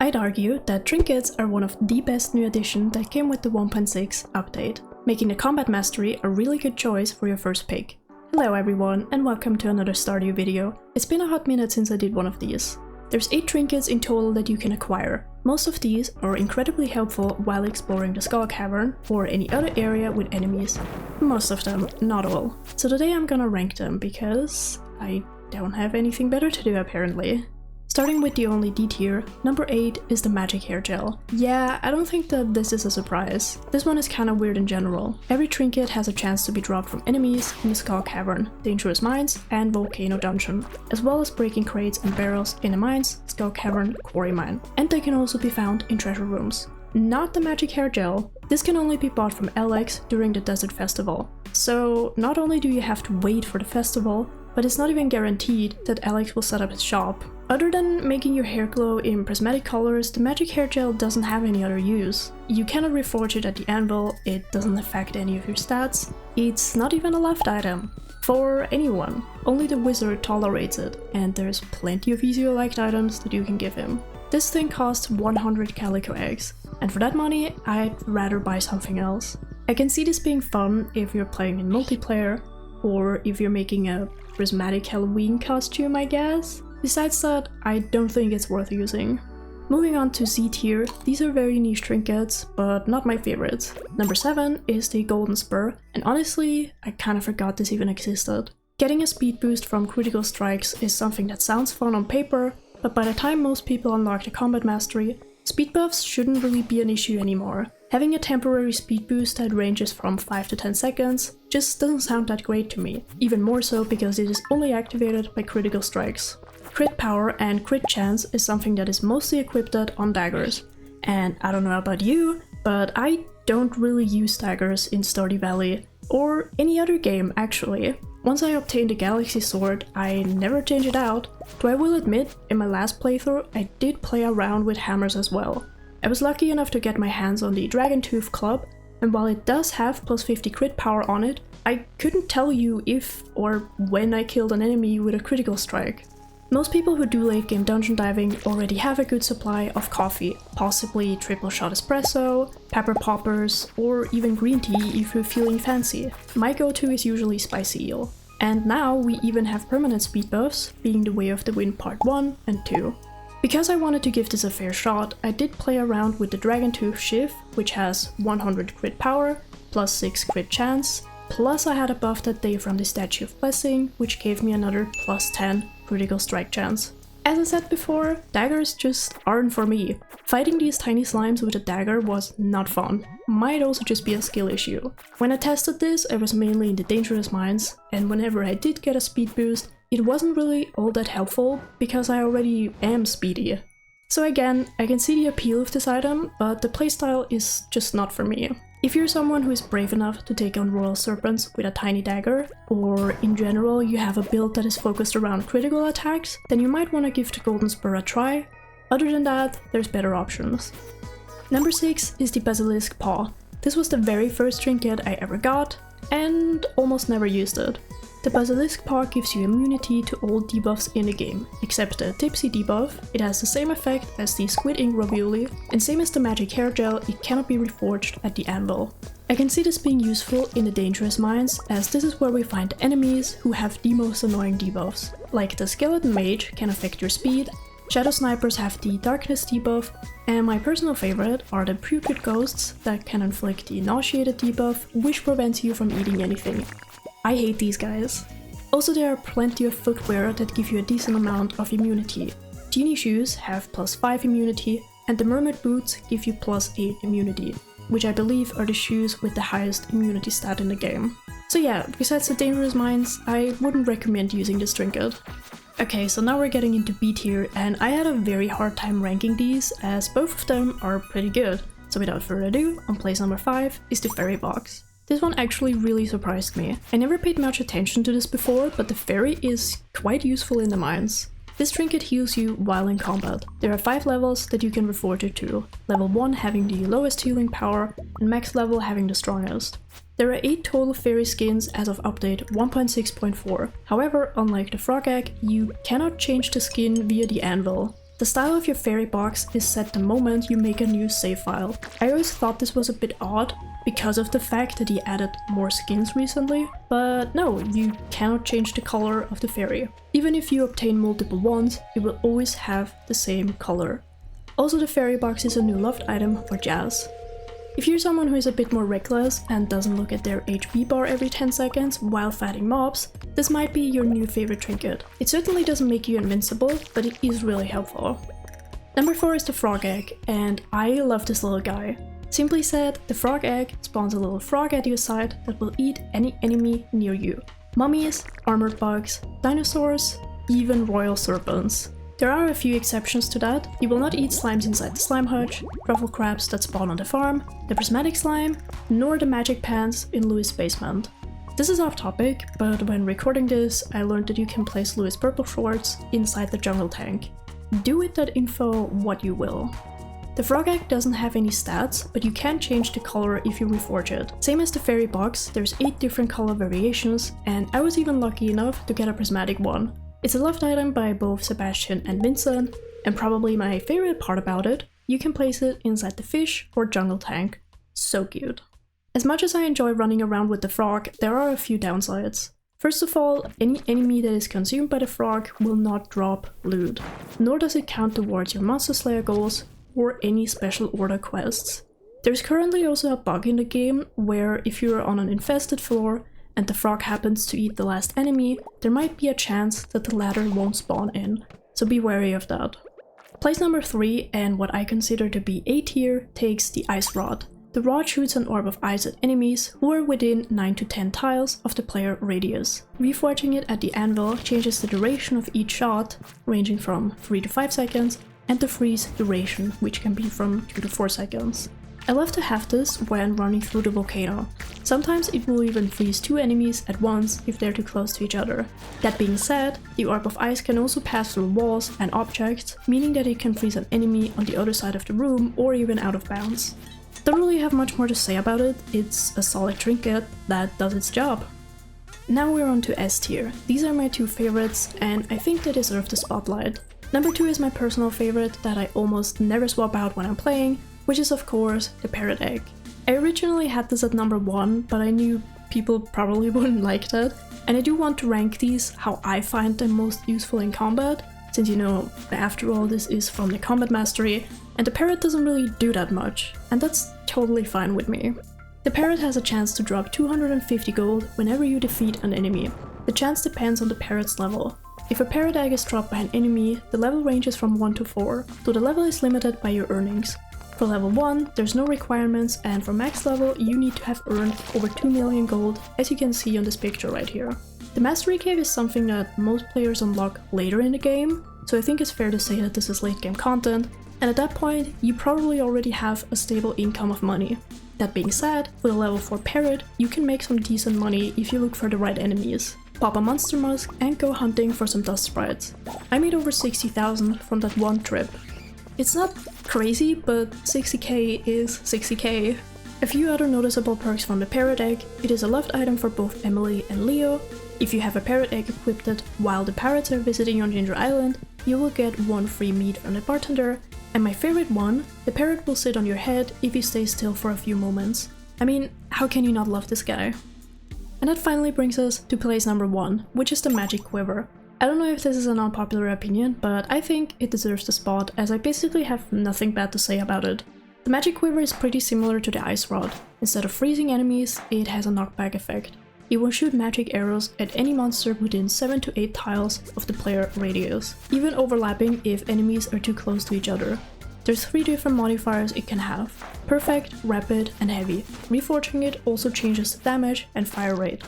I'd argue that trinkets are one of the best new additions that came with the 1.6 update, making the combat mastery a really good choice for your first pick. Hello everyone and welcome to another Stardew video. It's been a hot minute since I did one of these. There's 8 trinkets in total that you can acquire. Most of these are incredibly helpful while exploring the Skull Cavern or any other area with enemies. Most of them, not all. So today I'm gonna rank them because I don't have anything better to do apparently. Starting with the only D tier, number 8 is the Magic Hair Gel. Yeah, I don't think that this is a surprise. This one is kinda weird in general. Every trinket has a chance to be dropped from enemies in the Skull Cavern, Dangerous Mines, and Volcano Dungeon, as well as breaking crates and barrels in the mines, Skull Cavern, Quarry Mine. And they can also be found in treasure rooms. Not the Magic Hair Gel. This can only be bought from Alex during the Desert Festival. So not only do you have to wait for the festival, but it's not even guaranteed that Alex will set up his shop. Other than making your hair glow in prismatic colors, the Magic Hair Gel doesn't have any other use. You cannot reforge it at the anvil, it doesn't affect any of your stats, it's not even a left item. For anyone. Only the wizard tolerates it, and there's plenty of easier liked items that you can give him. This thing costs 100 calico eggs, and for that money, I'd rather buy something else. I can see this being fun if you're playing in multiplayer, or if you're making a prismatic Halloween costume, I guess. Besides that, I don't think it's worth using. Moving on to Z tier, these are very niche trinkets, but not my favorites. Number 7 is the Golden Spur, and honestly, I kinda forgot this even existed. Getting a speed boost from critical strikes is something that sounds fun on paper, but by the time most people unlock the combat mastery, speed buffs shouldn't really be an issue anymore. Having a temporary speed boost that ranges from 5 to 10 seconds just doesn't sound that great to me, even more so because it is only activated by critical strikes. Crit power and crit chance is something that is mostly equipped on daggers, and I don't know about you, but I don't really use daggers in Stardew Valley, or any other game actually. Once I obtained the Galaxy Sword, I never change it out, though I will admit, in my last playthrough I did play around with hammers as well. I was lucky enough to get my hands on the Dragon Tooth Club, and while it does have plus 50 crit power on it, I couldn't tell you if or when I killed an enemy with a critical strike. Most people who do late game dungeon diving already have a good supply of coffee, possibly triple shot espresso, pepper poppers, or even green tea if you're feeling fancy. My go-to is usually spicy eel. And now we even have permanent speed buffs, being the Way of the Wind Part 1 and 2. Because I wanted to give this a fair shot, I did play around with the Dragon Tooth Shiv, which has 100 crit power, plus 6 crit chance, plus I had a buff that day from the Statue of Blessing, which gave me another plus 10 critical strike chance. As I said before, daggers just aren't for me. Fighting these tiny slimes with a dagger was not fun. Might also just be a skill issue. When I tested this, I was mainly in the Dangerous Mines, and whenever I did get a speed boost, it wasn't really all that helpful because I already am speedy. So again, I can see the appeal of this item, but the playstyle is just not for me. If you're someone who is brave enough to take on Royal Serpents with a tiny dagger, or in general you have a build that is focused around critical attacks, then you might want to give the Golden Spur a try. Other than that, there's better options. Number 6 is the Basilisk Paw. This was the very first trinket I ever got, and almost never used it. The Basilisk Paw gives you immunity to all debuffs in the game, except the Tipsy debuff. It has the same effect as the Squid Ink Ravioli, and same as the Magic Hair Gel, it cannot be reforged at the anvil. I can see this being useful in the Dangerous Mines, as this is where we find enemies who have the most annoying debuffs. Like the Skeleton Mage can affect your speed, Shadow Snipers have the Darkness debuff, and my personal favorite are the Putrid Ghosts that can inflict the Nauseated debuff, which prevents you from eating anything. I hate these guys. Also, there are plenty of footwear that give you a decent amount of immunity. Genie shoes have plus 5 immunity, and the Mermaid boots give you plus 8 immunity, which I believe are the shoes with the highest immunity stat in the game. So yeah, besides the Dangerous Mines, I wouldn't recommend using this trinket. Okay, so now we're getting into B tier, and I had a very hard time ranking these, as both of them are pretty good. So without further ado, on place number 5 is the Fairy Box. This one actually really surprised me. I never paid much attention to this before, but the fairy is quite useful in the mines. This trinket heals you while in combat. There are 5 levels that you can reforge it to, level 1 having the lowest healing power and max level having the strongest. There are 8 total fairy skins as of update 1.6.4. However, unlike the Frog Egg, you cannot change the skin via the anvil. The style of your fairy box is set the moment you make a new save file. I always thought this was a bit odd because of the fact that he added more skins recently, but no, you cannot change the color of the fairy. Even if you obtain multiple ones, you will always have the same color. Also, the fairy box is a new loved item for Jazz. If you're someone who is a bit more reckless and doesn't look at their HP bar every 10 seconds while fighting mobs, this might be your new favorite trinket. It certainly doesn't make you invincible, but it is really helpful. Number 4 is the frog egg, and I love this little guy. Simply said, the frog egg spawns a little frog at your side that will eat any enemy near you. Mummies, armored bugs, dinosaurs, even royal serpents. There are a few exceptions to that. You will not eat slimes inside the slime hutch, truffle crabs that spawn on the farm, the prismatic slime, nor the magic pants in Louis' basement. This is off topic, but when recording this, I learned that you can place Louis' purple shorts inside the jungle tank. Do with that info what you will. The frog egg doesn't have any stats, but you can change the color if you reforge it. Same as the fairy box, there's 8 different color variations, and I was even lucky enough to get a prismatic one. It's a loved item by both Sebastian and Vincent, and probably my favorite part about it, you can place it inside the fish or jungle tank. So cute. As much as I enjoy running around with the frog, there are a few downsides. First of all, any enemy that is consumed by the frog will not drop loot, nor does it count towards your Monster Slayer goals or any special order quests. There's currently also a bug in the game where if you're on an infested floor and the frog happens to eat the last enemy, there might be a chance that the latter won't spawn in, so be wary of that. Place number 3, and what I consider to be A tier, takes the ice rod. The rod shoots an orb of ice at enemies who are within 9 to 10 tiles of the player radius. Reforging it at the anvil changes the duration of each shot, ranging from 3 to 5 seconds, and the freeze duration, which can be from 2 to 4 seconds. I love to have this when running through the volcano. Sometimes it will even freeze 2 enemies at once if they're too close to each other. That being said, the orb of ice can also pass through walls and objects, meaning that it can freeze an enemy on the other side of the room or even out of bounds. Don't really have much more to say about it, it's a solid trinket that does its job. Now we're on to S tier. These are my 2 favorites and I think they deserve the spotlight. Number 2 is my personal favorite that I almost never swap out when I'm playing, which is of course the Parrot Egg. I originally had this at number 1, but I knew people probably wouldn't like that, and I do want to rank these how I find them most useful in combat, since you know, after all this is from the combat mastery, and the parrot doesn't really do that much, and that's totally fine with me. The parrot has a chance to drop 250 gold whenever you defeat an enemy. The chance depends on the parrot's level. If a parrot egg is dropped by an enemy, the level ranges from 1 to 4, so the level is limited by your earnings. For level 1, there's no requirements, and for max level you need to have earned over 2 million gold, as you can see on this picture right here. The Mastery Cave is something that most players unlock later in the game, so I think it's fair to say that this is late game content, and at that point you probably already have a stable income of money. That being said, with a level 4 parrot, you can make some decent money if you look for the right enemies. Pop a monster musk and go hunting for some dust sprites. I made over 60,000 from that one trip. It's not crazy, but 60k is 60k. A few other noticeable perks from the Parrot Egg: it is a loved item for both Emily and Leo. If you have a Parrot Egg equipped while the parrots are visiting on Ginger Island, you will get 1 free meat from the bartender, and my favorite one, the parrot will sit on your head if you stay still for a few moments. I mean, how can you not love this guy? And that finally brings us to place number 1, which is the Magic Quiver. I don't know if this is an unpopular opinion, but I think it deserves the spot as I basically have nothing bad to say about it. The Magic Quiver is pretty similar to the Ice Rod. Instead of freezing enemies, it has a knockback effect. You will shoot magic arrows at any monster within 7 to 8 tiles of the player radius, even overlapping if enemies are too close to each other. There's 3 different modifiers it can have: Perfect, Rapid, and Heavy. Reforging it also changes the damage and fire rate.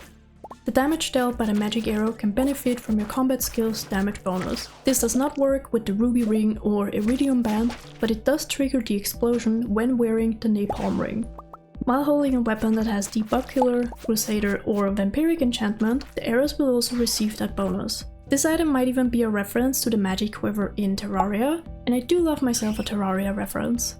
The damage dealt by the magic arrow can benefit from your combat skills damage bonus. This does not work with the Ruby Ring or Iridium Band, but it does trigger the explosion when wearing the Napalm Ring. While holding a weapon that has Debuff Killer, Crusader, or Vampiric enchantment, the arrows will also receive that bonus. This item might even be a reference to the Magic Quiver in Terraria, and I do love myself a Terraria reference.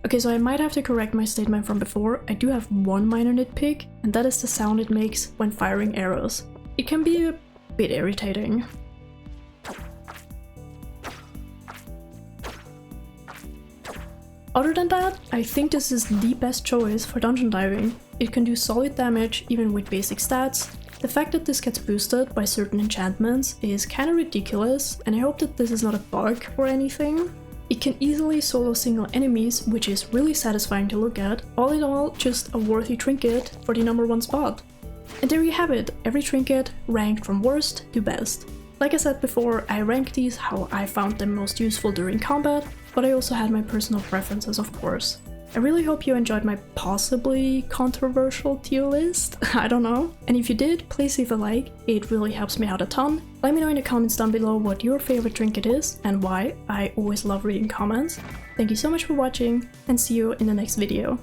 Okay, so I might have to correct my statement from before. I do have one minor nitpick, and that is the sound it makes when firing arrows. It can be a bit irritating. Other than that, I think this is the best choice for dungeon diving. It can do solid damage even with basic stats. The fact that this gets boosted by certain enchantments is kinda ridiculous, and I hope that this is not a bug or anything. It can easily solo single enemies, which is really satisfying to look at. All in all, just a worthy trinket for the #1 spot. And there you have it, every trinket ranked from worst to best. Like I said before, I ranked these how I found them most useful during combat, but I also had my personal preferences, of course. I really hope you enjoyed my possibly controversial tier list, I don't know. And if you did, please leave a like, it really helps me out a ton. Let me know in the comments down below what your favorite trinket is and why. I always love reading comments. Thank you so much for watching, and see you in the next video.